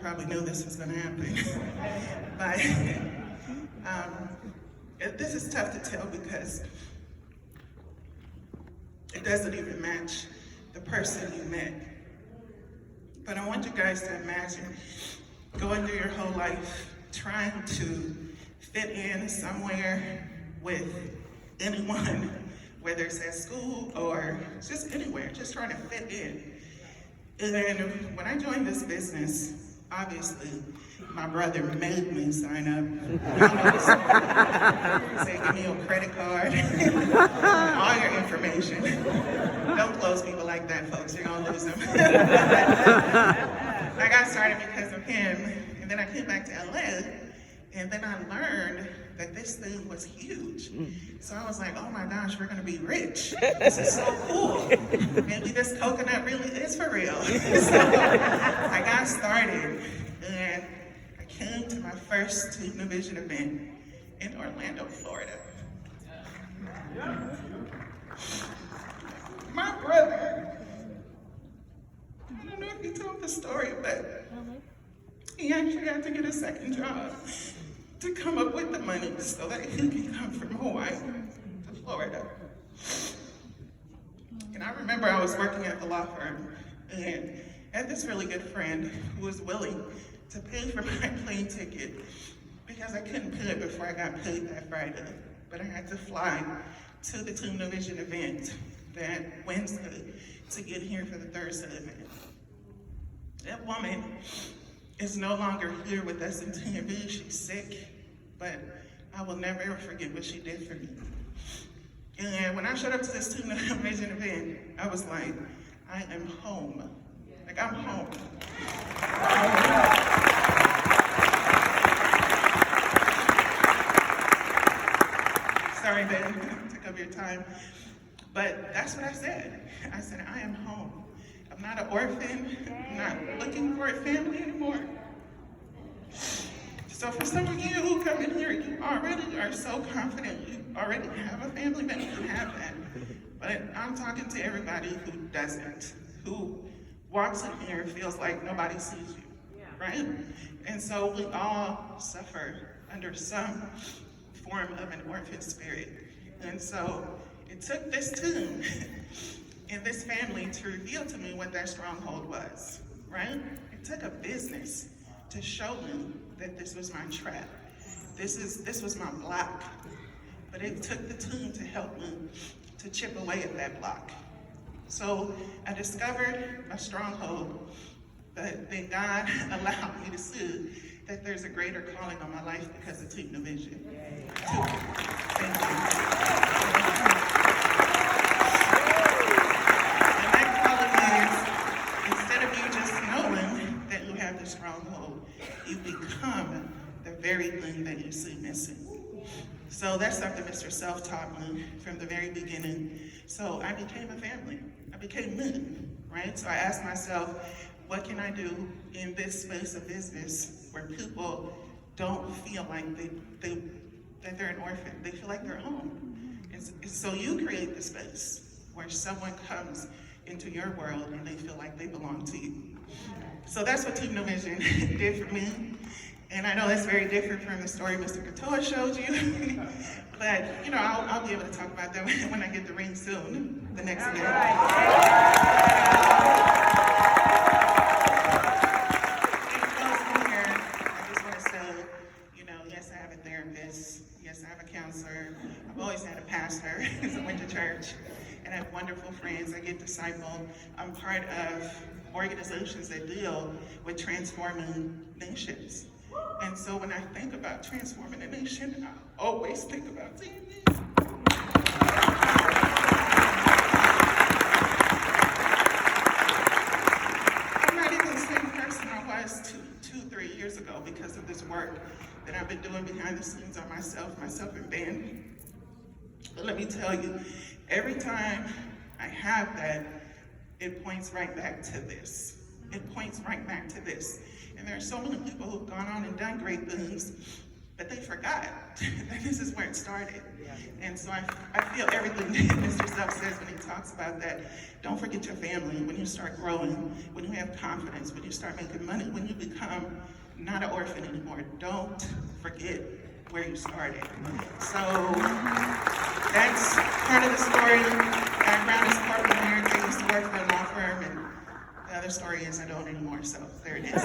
probably knew this was going to happen. But this is tough to tell because it doesn't even match the person you met. But I want you guys to imagine going through your whole life trying to fit in somewhere with anyone, whether it's at school or just anywhere, just trying to fit in. And then when I joined this business, obviously, my brother made me sign up. Say, give me your credit card, all your information. Don't close people like that, folks. You're gonna lose them. I got started because of him, and then I came back to LA, and then I learned that this thing was huge. So I was like, oh my gosh, we're gonna be rich. This is so cool. Maybe this coconut really is for real. So I got started, and I came to my first TNV event in Orlando, Florida. My brother, I don't know if he told the story, but he actually had to get a second job to come up with the money so that he could come from Hawaii to Florida. And I remember I was working at the law firm and I had this really good friend who was willing to pay for my plane ticket because I couldn't pay it before I got paid that Friday. But I had to fly to the TNV event that Wednesday to get here for the Thursday event. That woman is no longer here with us in TNV. She's sick, but I will never ever forget what she did for me. And when I showed up to this TNV event, I was like, I am home. Like, I'm home. Sorry, Ben, took up your time. But that's what I said. I said, I am home. I'm not an orphan. I'm not looking for a family anymore. So for some of you who come in here, you already are so confident you already have a family, but you have that. But I'm talking to everybody who doesn't, who walks in here and feels like nobody sees you, right? And so we all suffer under some form of an orphan spirit. And so it took this team and this family to reveal to me what that stronghold was, right? It took a business to show me that this was my trap. This was my block. But it took the team to help me to chip away at that block. So I discovered my stronghold, but then God allowed me to see that there's a greater calling on my life because of TNV. Thank you. And that calling is, instead of you just knowing that you have the stronghold, you become the very thing that you see missing. So that's something Mr. Self taught me from the very beginning. So I became a family. I became me, right? So I asked myself, what can I do in this space of business where people don't feel like that they're an orphan? They feel like they're home. And so you create the space where someone comes into your world and they feel like they belong to you. So that's what TNV did for me. And I know that's very different from the story Mr. Katoa showed you. But, you know, I'll be able to talk about that when I get the ring soon, the next event. Yes, I have a therapist. Yes, I have a counselor. I've always had a pastor because I went to church. And I have wonderful friends. I get discipled. I'm part of organizations that deal with transforming nations. And so when I think about transforming a nation, I always think about TNV. I'm not even the same person I was 3 years ago because of this work that I've been doing behind the scenes on myself and Ben. But let me tell you, every time I have that, it points right back to this. It points right back to this. And there are so many people who've gone on and done great things, But they forgot that this is where it started. And so I feel everything that Mr. Self says when he talks about that. Don't forget your family when you start growing, when you have confidence, when you start making money, when you become not an orphan anymore. Don't forget where you started. So that's part of the story. Background is corporate America. I used to work for a law firm, and the other story is I don't anymore, so there it is.